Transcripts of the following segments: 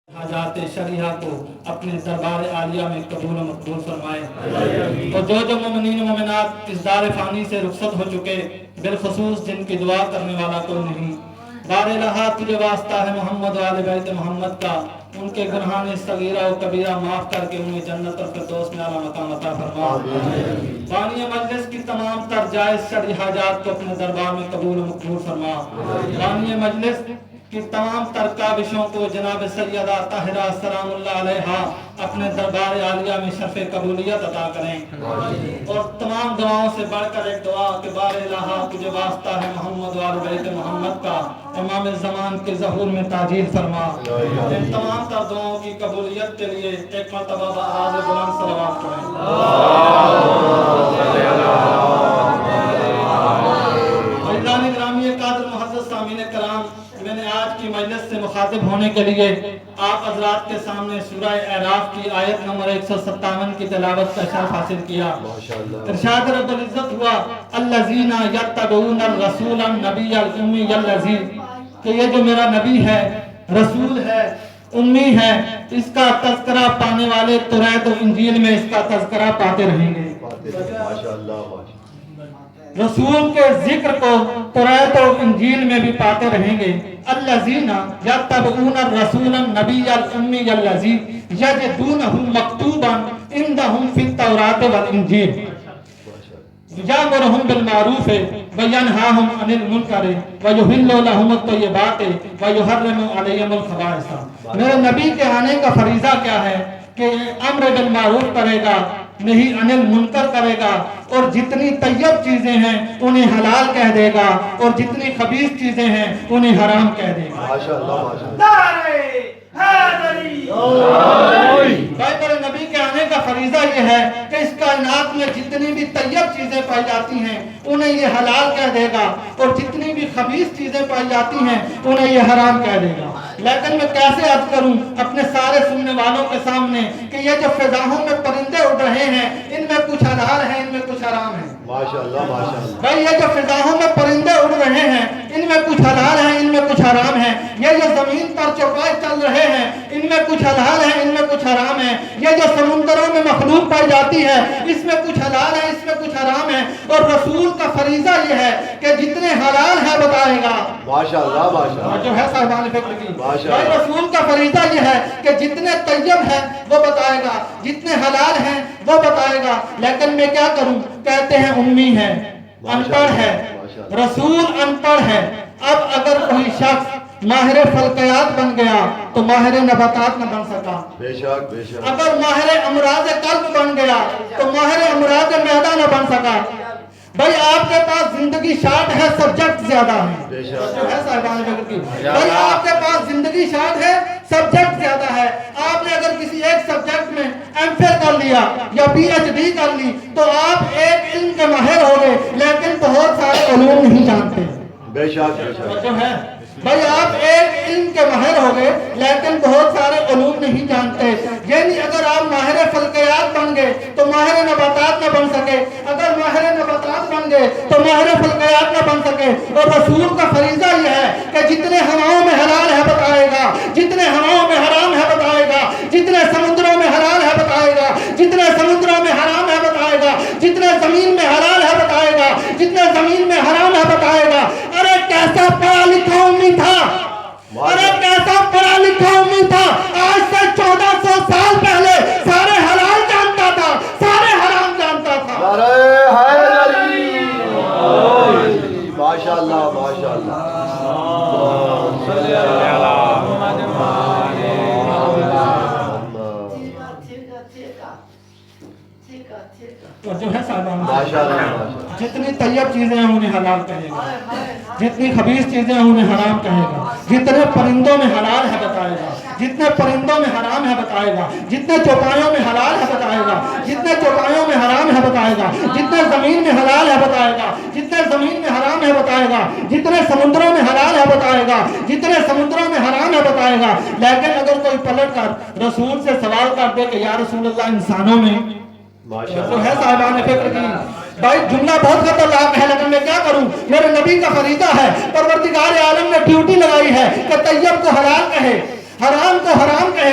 حاجات شریعہ کو اپنے دربار عالیہ میں قبول و مقبول فرمائے، اور جو مومنین و مومنات اس دار فانی سے رخصت ہو چکے، بالخصوص جن کی دعا کرنے والا کوئی نہیں، بار الہ تجھے واسطہ ہے محمد و آل بیت محمد کا، ان کے گناہان صغیرہ و کبیرہ معاف کر کے انہیں جنت اور فردوس میں اعلیٰ مقام عطا فرما۔ بانی مجلس کی تمام تر جائز شرعی حاجات کو اپنے دربار میں قبول و مقبول فرما۔ بانی مجلس کی تمام تر کاوشوں کو جناب سیدہ طاہرہ سلام اللہ علیہا اپنے دربار عالیہ میں شرف قبولیت عطا کریں، اور تمام دعاؤں سے بڑھ کر ایک دعا کہ بار الہ تجھے واسطہ ہے محمد و آل بیت محمد کا، امام زمان کے ظہور میں تاجیل فرما۔ ان تمام تر دعاؤں کی قبولیت کے لیے ایک مرتبہ بآواز بلند صلوات پڑھیں۔ عزیزان گرامی قادر معزز سامعین کرام، میں نے آج کی مجلس سے مخاطب ہونے کے لیے آپ حضرات کے سامنے سورہ اعراف کی آیت نمبر 157 کی تلاوت کا شرف حاصل کیا۔ ارشاد رب العزت ہوا الذین یتبعون الرسول النبی الامی الذی، کہ یہ جو میرا نبی ہے، رسول ہے، امی ہے، اس کا تذکرہ پانے والے توریت و انجیل میں اس کا تذکرہ پاتے رہیں گے۔ رسول کے ذکر کو توریت و انجیل میں بھی پاتے رہیں گے۔ الذین یتبعون الرسول النبی الامی الذی یجدونہ مکتوبا عندہم فی التوراۃ والانجیل یأمرہم بالمعروف وینہاہم عن المنکر ویحل لہم الطیبات ویحرم علیہم الخبائث۔ میرے نبی کے آنے کا فریضہ کیا ہے کہ امر بالمعروف کرے گا، نہیں عن المنکر کرے گا، اور جتنی طیب چیزیں ہیں انہیں حلال کہہ دے گا، اور جتنی خبیث چیزیں ہیں انہیں حرام کہہ دے گا۔ بھائی میرے نبی کے آنے کا فریضہ یہ ہے کہ اس کائنات میں جتنی بھی طیب چیزیں پائی جاتی ہیں انہیں یہ حلال کہہ دے گا، اور جتنی بھی خبیث چیزیں پائی جاتی ہیں انہیں یہ حرام کہہ دے گا۔ لیکن میں کیسے عرض کروں اپنے سارے سننے والوں کے سامنے کہ یہ جو فضاؤں میں پرندے اڑ رہے ہیں ان میں کچھ حلال ہے، ان میں کچھ حرام ہے۔ بھائی یہ جو فضاؤں میں پرندے اڑ رہے ہیں ان میں کچھ حلال ہے، ان میں کچھ حرام ہے۔ یہ جو زمین پر چوپائے چل رہے ہیں ان میں کچھ حلال ہے، ان میں کچھ حرام ہے۔ یہ جو سمندروں میں مخلوق پائی جاتی ہے اس میں کچھ حلال ہے، اس میں کچھ حرام ہے۔ اور رسول کا فریضہ یہ ہے کہ جتنے حلال ہے بتائے گا۔ جو ہے صاحبان فکر کی، بھائی رسول کا فریضہ یہ ہے کہ جتنے طیب ہیں وہ بتائے گا، جتنے حلال ہیں وہ بتائے گا۔ لیکن میں کیا کروں، کہتے ہیں امی ہے، ان پڑھ ہے، رسول ان پڑھ ہے۔ اب اگر کوئی شخص ماہر فلکیات بن گیا تو ماہر نباتات نہ بن سکا، اگر ماہر امراض قلب بن گیا تو ماہر امراض معدہ نہ بن سکا۔ بھائی آپ کے پاس زندگی شارٹ ہے، سبجیکٹ زیادہ ہے۔ بھائی آپ کے پاس زندگی شارٹ ہے، سبجیکٹ زیادہ ہے۔ آپ نے اگر کسی ایک سبجیکٹ میں ایم فل کر لیا یا پی ایچ ڈی کر لی تو آپ ایک علم کے ماہر ہو گئے، لیکن بہت سارے علوم نہیں جانتے۔ جو ہے بھائی آپ ایک علم کے ماہر ہو گئے لیکن بہت سارے علوم نہیں جانتے۔ یعنی اگر آپ ماہر فلکیات بن گئے تو ماہر نباتات نہ بن سکے، اگر ماہر نباتات بن گئے تو ماہر فلکیات نہ بن سکے۔ اور رسول کا فریضہ یہ ہے کہ جتنے ہواؤں میں حلال ہے بتائے گا، جتنے ہواؤں میں حرام ہے بتائے گا، جتنے سمندروں میں حلال ہے بتائے گا، جتنے سمندروں میں حرام ہے بتائے گا، جتنے زمین میں حلال ہے بتائے گا، جتنے زمین میں حرام ہے بتائے گا۔ ارے کیسا پڑھا لکھا امی تھا، ارے کیسا پڑھا لکھا امی تھا، آج سے 1400 سال پہلے سارے حلال جانتا تھا، سارے حرام جانتا تھا۔ ماشاءاللہ ماشاءاللہ۔ اور جو ہے صاحبان جتنی طیب چیزیں ہیں انہیں حلال کہے گا، جتنی خبیث چیزیں ہیں انہیں حرام کہے گا، جتنے پرندوں میں حلال ہے بتائے گا، جتنے پرندوں میں حرام ہے بتائے گا، جتنے چوپایوں میں حلال ہے بتائے گا، جتنے چوپایوں میں حرام ہے بتائے گا، جتنے زمین میں حلال ہے بتائے گا، جتنے زمین میں حرام ہے بتائے گا، جتنے سمندروں میں حلال ہے بتائے گا، جتنے سمندروں میں حرام ہے بتائے گا۔ لیکن اگر کوئی پلٹ کر رسول سے سوال کر دے کہ یا رسول اللہ انسانوں میں، تو ہے صاحبان فکر کی، بھائی جملہ بہت خطرناک ہے لیکن میں کیا کروں، میرے نبی کا فریضہ ہے، پروردگار عالم نے ڈیوٹی لگائی ہے کہ طیب کو حلال کہے، حرام کو حرام کہے۔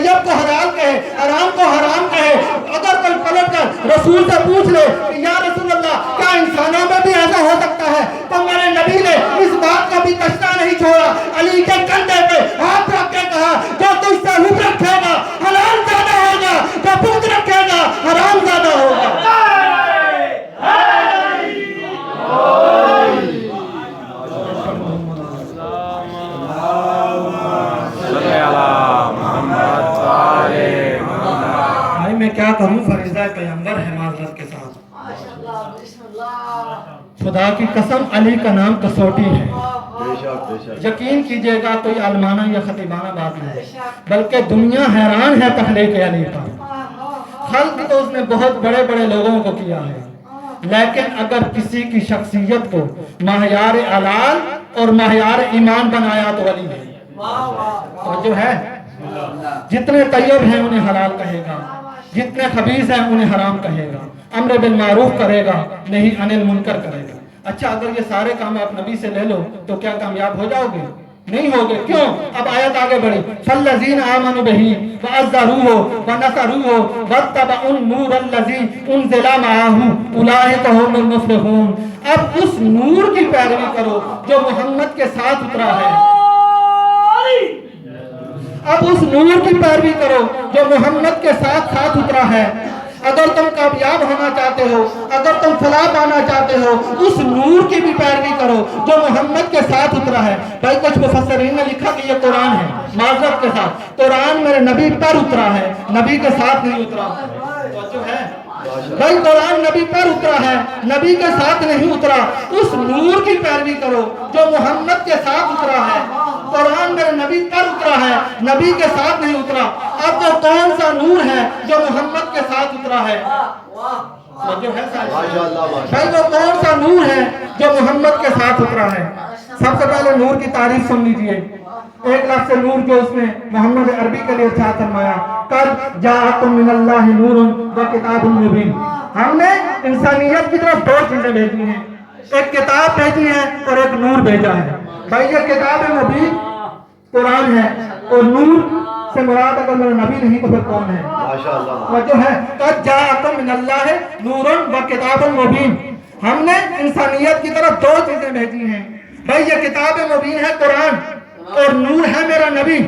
طیب کو حلال کہے، حرام کو حرام کہے۔ اگر کوئی پلٹ کر رسول سے پوچھ لے کہ یا رسول اللہ کیا انسانوں میں بھی ایسا ہو سکتا ہے، تو میرے نبی نے اس بات کا بھی کشتا نہیں چھوڑا، علی کے کندھے پہ ہاتھ رکھ کے کہا جو تجھ سے حکم رکھے گا حلال زیادہ ہوگا، جو بغض رکھے گا حرام زیادہ ہوگا۔ بھائی میں کیا کہوں، فریضہ پیغمبر ہے معذرت کے ساتھ۔ خدا کی قسم علی کا نام کسوٹی ہے، یقین کیجئے گا کوئی عالمانہ یا خطیبانہ بات نہیں، بلکہ دنیا حیران ہے تخلیق علی کا۔ خلق تو اس نے بہت بڑے بڑے لوگوں کو کیا ہے، لیکن اگر کسی کی شخصیت کو معیار حلال اور معیار ایمان بنایا تو علی ہے۔ اور جو ہے جتنے طیب ہیں انہیں حلال کہے گا، جتنے خبیث ہیں انہیں حرام کہے گا، امر بالمعروف کرے گا، نہیں عن المنکر کرے گا۔ اچھا اگر یہ سارے کام آپ نبی سے لے لو تو کیا کامیاب ہو جاؤ گے؟ نہیں ہوگے۔ کیوں؟ اب آیت آگے بڑھی، فَالَّذِينَ آمَنُوا بِهِ وَعَزَّرُوهُ وَنَصَرُوهُ وَاتَّبَعُوا النُّورَ الَّذِي أُنزِلَ مَعَهُ أُولَٰئِكَ هُمُ الْمُفْلِحُونَ۔ اب اس نور کی پیروی کرو جو محمد کے ساتھ اترا ہے، اب اس نور کی پیروی کرو جو محمد کے ساتھ اترا ہے۔ اگر تم کامیاب ہونا چاہتے ہو، اگر تم فلاح پانا چاہتے ہو، اس نور کی بھی پیروی کرو جو محمد کے ساتھ اترا ہے۔ بھائی کچھ مفسرین نے لکھا کہ یہ قرآن ہے، معذرت کے ساتھ قرآن میرے نبی پر اترا ہے، نبی کے ساتھ نہیں اترا۔ جو ہے بھائی قرآن نبی پر اترا ہے، نبی کے ساتھ نہیں اترا۔ اس نور کی پیروی کرو جو محمد کے ساتھ اترا ہے۔ قرآن میرے نبی پر اترا ہے، نبی کے ساتھ نہیں اترا۔ اب وہ کون سا نور ہے جو محمد کے ساتھ اترا ہے؟ بھائی وہ کون سا نور ہے جو محمد کے ساتھ اترا ہے؟ سب سے پہلے نور کی تعریف سن لیجئے۔ ایک لفظ نور جو اس نے محمد عربی کے لیے ارشاد فرمایا، قد جاءکم من اللہ نور و کتاب مبین۔ ہم نے انسانیت کی طرف دو چیزیں بھیجی ہیں، ایک کتاب بھیجی ہے اور ایک نور بھیجا ہے۔ بھائی یہ کتاب مبین قرآن ہے، اور نور سے مراد اگر میرا نبی نہیں تو پھر کون ہے؟ جو ہے قد جاءکم من اللہ نور و کتاب مبین۔ ہم نے انسانیت کی طرف دو چیزیں بھیجی ہیں۔ بھائی یہ کتاب مبین ہے قرآن، اور نور ہے میرا نبی۔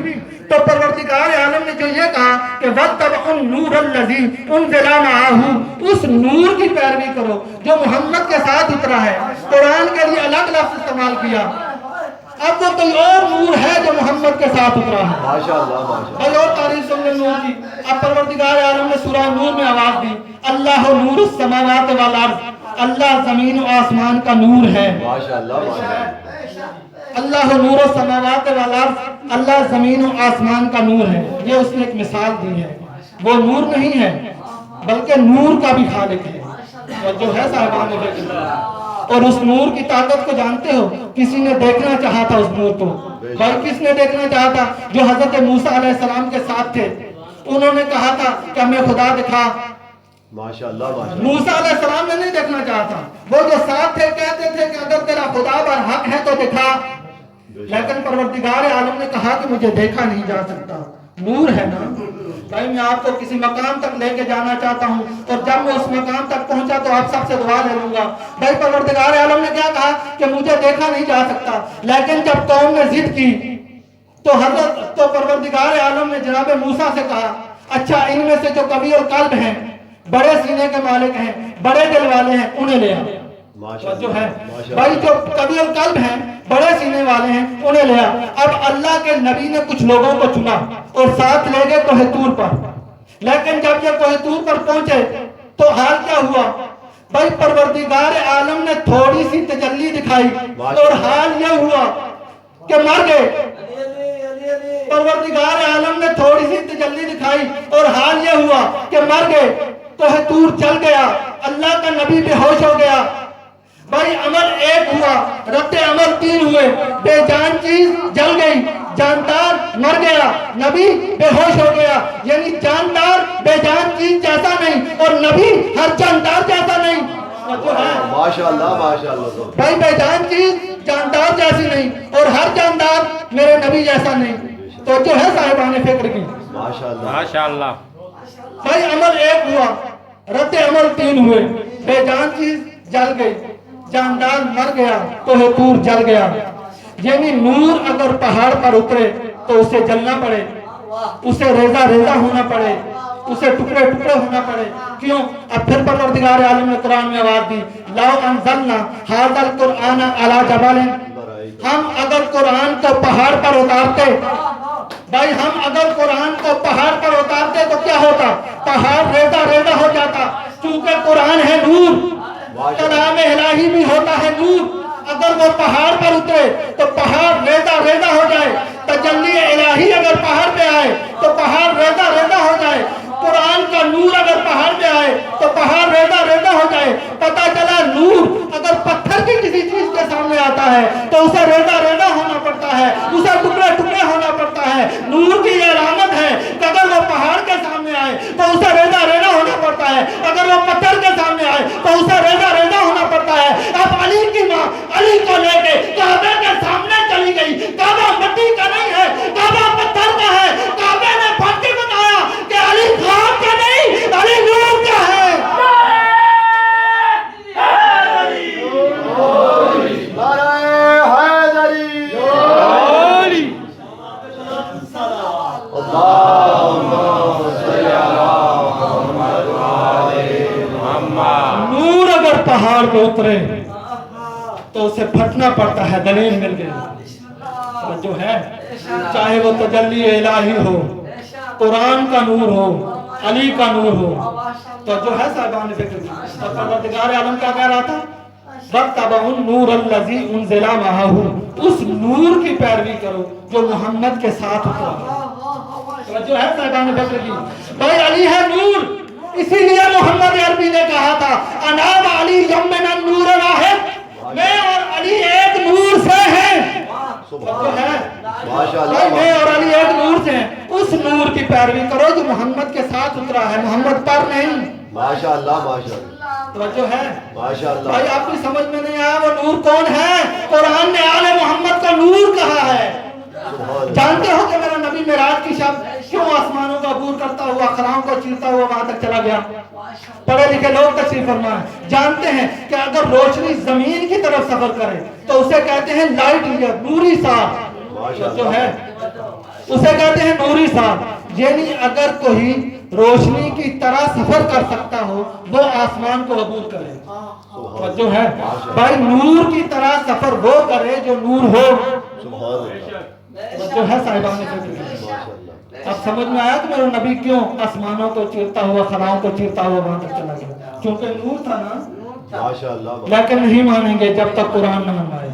تو پروردگار عالم نے جو یہ کہا کہ وَاتَّبَعُوا النُّورَ الَّذِي أُنزِلَ مَعَهُ، اس نور کی پیروی کرو جو محمد کے ساتھ اترا ہے۔ قرآن کے لیے الگ لفظ استعمال کیا۔ اب وہ کوئی اور نور ہے جو محمد کے ساتھ اترا ہے۔ بھائی اور تعریف سن لیں نور کی۔ اب پروردگار عالم نے سورہ نور میں آواز دی، اللہ نور السماوات والارض، اللہ زمین و آسمان کا نور ہے۔ اللہ نور السماوات والارض، اللہ زمین و آسمان کا نور ہے۔ یہ اس نے ایک مثال دی ہے، وہ نور نہیں ہے بلکہ نور کا بھی خالق ہے، اور جو ہے صاحبان علیہ۔ اور اس نور کی طاقت کو جانتے ہو، کسی نے دیکھنا چاہا تھا اس نور کو۔ بھائی کس نے دیکھنا چاہا تھا؟ جو حضرت موسیٰ علیہ السلام کے ساتھ تھے، انہوں نے کہا تھا کہ ہمیں خدا دکھا۔ موسیٰ علیہ السلام نے نہیں دیکھنا چاہا تھا، وہ جو ساتھ تھے کہتے تھے کہ اگر تیرا خدا پر حق ہے تو دکھا، لیکن پروردگار عالم نے کہا کہ مجھے دیکھا نہیں جا سکتا، نور ہے نا۔ بھائی میں آپ کو کسی مقام تک لے کے جانا چاہتا ہوں، اور جب میں اس مقام تک پہنچا تو آپ سب سے دعا لے لوں گا۔ بھائی پروردگار عالم نے کیا کہا کہ مجھے دیکھا نہیں جا سکتا، لیکن جب قوم نے ضد کی تو پروردگار عالم نے جناب موسیٰ سے کہا اچھا ان میں سے جو قوی القلب ہیں، بڑے سینے کے مالک ہیں، بڑے دل والے ہیں، انہیں لے آ۔ جو ہے بھائی جو قوی القلب ہیں، بڑے سینے والے ہیں، انہیں لے آ۔ اب اللہ کے نبی نے کچھ لوگوں کو چنا اور ساتھ لے گئے کوہ طور پر، لیکن جب یہ کوہ طور پر پہنچے تو حال کیا ہوا؟ بھائی پروردگار عالم نے تھوڑی سی تجلی دکھائی اور حال یہ ہوا کہ مر گئے۔ پروردگار عالم نے تھوڑی سی تجلی دکھائی اور حال یہ ہوا کہ مر گئے، کوہ طور چل گیا، اللہ کا نبی بے ہوش ہو گیا۔ بھائی عمل ایک ہوا، رد عمل تین ہوئے، بے جان چیز جل گئی، جاندار مر گیا، نبی بے ہوش ہو گیا۔ یعنی جاندار بے جان چیز جیسا نہیں، اور نبی ہر جاندار جیسا نہیں۔ ماشاءاللہ ماشاءاللہ۔ بھائی بے جان چیز جاندار جیسی نہیں، اور ہر جاندار میرے نبی جیسا نہیں۔ تو جو ہے صاحبان فکر کی ماشاءاللہ بھائی عمل ایک ہوا، رد عمل تین ہوئے، بے جان چیز جل گئی، جاندار مر گیا تو طور جل گیا. یعنی نور اگر پہاڑ پر اترے تو اسے جلنا پڑے، اسے ریزہ ریزہ ہونا پڑے، اسے ٹکڑے ٹکڑے ہونا پڑے. کیوں؟ اب پھر پروردگار عالم نے قرآن میں آواز دی، لو انزلنا ھذا القرآن علی جبل، ہم اگر قرآن کو پہاڑ پر اتارتے، بھائی ہم اگر قرآن کو پہاڑ پر اتارتے تو کیا ہوتا؟ پہاڑ ریزہ ریزہ ہو جاتا. چونکہ قرآن ہے نور، کلام الہی بھی ہوتا ہے نور. اگر وہ پہاڑ پر اترے تو پہاڑ ریزہ ریزہ ہو جائے. تجلی الہی اگر پہاڑ پہ آئے تو پہاڑ ریزہ ریزہ ہو جائے. قرآن کا نور اگر پہاڑ پہ آئے تو پہاڑ ریزہ ریزہ ہو جائے. پتہ چلا نور اگر پتھر کی کسی چیز کے سامنے آتا ہے تو اسے ریزہ ریزہ ہونا پڑتا ہے، اسے ٹکڑے ٹکڑے ہونا پڑتا ہے. نور کی یہ علامت ہے کہ اگر وہ پہاڑ کے سامنے آئے تو اسے ریزہ ریزہ ہونا پڑتا ہے، اگر وہ پتھر کے سامنے آئے تو اسے ریزہ ریزہ ہونا پڑتا ہے. اب علی کی ماں علی کو لے کے کعبے کے سامنے چلی گئی. کعبہ مٹی کا نہیں ہے، کعبہ پتھر کا ہے. کعبے نے پھٹ کے بتایا کہ علی خاک کا نہیں، علی نور کا ہے. نور اگر پہاڑ پہ اترے تو اسے پھٹنا پڑتا ہے. دلیل مل گئی جو ہے، چاہے وہ تجلی الہی ہو، قرآن کا نور ہو، علی کا نور ہو. تو جو ہے صاحبان فکر کی اور پروردگار عالم کیا کہہ رہا تھا؟ وَاتَّبَعُوا النُّورَ الَّذِي أُنزِلَ مَعَهُ، اس نور کی پیروی کرو جو محمد کے ساتھ اترا. جو ہے صاحبان فکر کی بھائی علی ہے نور. اسی لیے محمد عربی نے کہا تھا انا و علی من النور واحد، میں اور علی ایک نور سے ہیں. میں اور علی ایک نور سے ہیں. اس نور کی پیروی کرو جو محمد کے ساتھ اترا ہے، محمد پر نہیں. ماشاءاللہ ماشاءاللہ توجہ ہے ماشاءاللہ. بھائی آپ کی سمجھ میں نہیں آیا وہ نور کون ہے؟ قرآن نے آل محمد کا نور کہا ہے. جانتے ہو کہ میرا نبی معراج کی شب کیوں آسمانوں کا عبور کرتا ہوا، خلاؤں کو چیرتا ہوا وہاں تک چلا گیا؟ پڑھے لکھے لوگ تشریف فرما ہے. جانتے ہیں کہ اگر روشنی زمین کی طرف سفر کرے تو اسے کہتے ہیں لائٹ ایئر، نوری ساتھ. جو ہے اسے کہتے ہیں نوری ساتھ. یعنی اگر کوئی روشنی کی طرح سفر کر سکتا ہو وہ آسمان کو عبور کرے. جو ہے بھائی نور کی طرح سفر وہ کرے جو نور ہو. جو ہے صاحبان فکر. اب سمجھ میں آیا کہ میرا نبی کیوں آسمانوں کو چیرتا ہوا، خلاؤں کو چیرتا ہوا وہاں تک چلا گیا؟ کیونکہ نور تھا نا. ماشاءاللہ. لیکن نہیں مانیں گے جب تک قرآن نہ منوائے.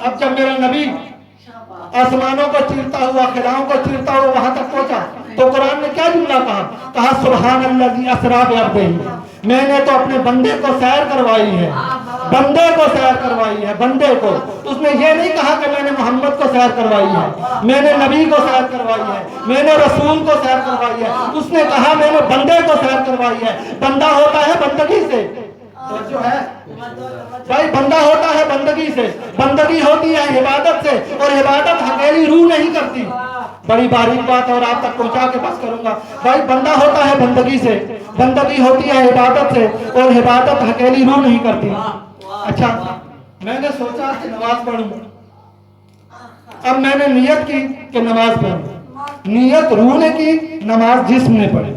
اب جب میرا نبی آسمانوں کو چیرتا ہوا، خلاؤں کو چیرتا ہوا وہاں تک پہنچا تو قرآن نے کیا جملہ کہا؟ سبحان الذی اسریٰ بعبدہ، میں نے تو اپنے بندے کو سیر کروائی ہے، بندے کو سیر کروائی ہے، بندے کو. اس نے یہ نہیں کہا کہ میں نے محمد کو سیر کروائی ہے، میں نے نبی کو سیر کروائی ہے، میں نے رسول کو سیر کروائی ہے. اس نے کہا میں نے بندے کو سیر کروائی ہے. بندہ ہوتا ہے بندگی سے. جو ہے بھائی بندہ ہوتا ہے بندگی سے، بندگی ہوتی ہے عبادت سے، اور عبادت اکیلی روح نہیں کرتی. بڑی باریک بات اور آپ تک پہنچا کے بس کروں گا. بھائی بندہ ہوتا ہے بندگی سے، بندگی ہوتی ہے عبادت سے، اور عبادت اکیلی روح نہیں کرتی. اچھا میں نے سوچا کہ نماز پڑھوں. اب میں نے نیت کی کہ نماز پڑھوں. نیت روح نے کی، نماز جسم نے پڑھی.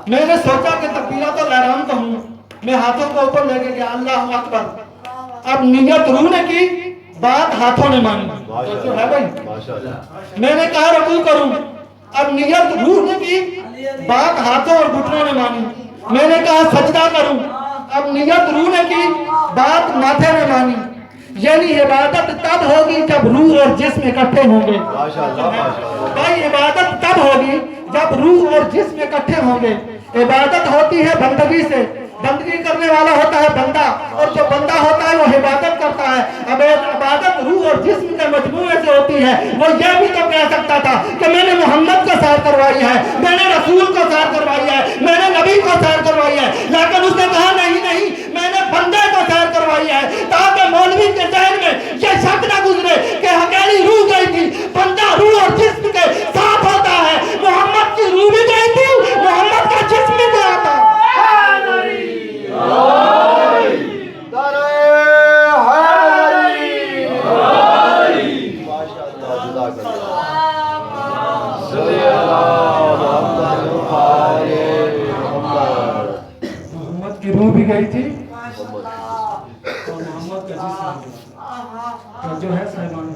میں نے سوچا کہ تکبیرات الاحرام کہوں، میں ہاتھوں کو اوپر لے کے گیا اللہ اکبر. اب نیت روح نے کی، بات ہاتھوں نے مانی. جو ہے بھائی میں نے کہا رکوع کروں. اب نیت روح نے کی، بات ہاتھوں اور گھٹنوں نے مانی. میں نے کہا سجدہ کروں. اب نیت روح نے کی، بات ماتھے نے مانی. یعنی عبادت تب ہوگی جب روح اور جسم اکٹھے ہوں گے. بھائی عبادت تب ہوگی جب روح اور جسم اکٹھے ہوں گے. عبادت ہوتی ہے بندگی سے، بندگی کرنے والا ہوتا ہے بندہ، اور جو بندہ ہوتا ہے وہ عبادت کرتا ہے. اب عبادت روح اور جسم کے مجموعے سے ہوتی ہے. وہ یہ بھی تو کہہ سکتا تھا کہ میں نے محمد کو سیر کروائی ہے، میں نے رسول کو سیر کروائی ہے، میں نے نبی کو سیر کروائی ہے. لیکن اس نے کہا نہیں نہیں، میں نے بندے کو سیر کروائی ہے، تاکہ مولوی کے ذہن میں یہ شک نہ گزرے کہ اکیلی روح جزاک اللہ صلی اللہ محمد محمد محمد کی روح بھی گئی تھی محمد اور محمد کا جسم بھی گیا، تو جو ہے صاحبان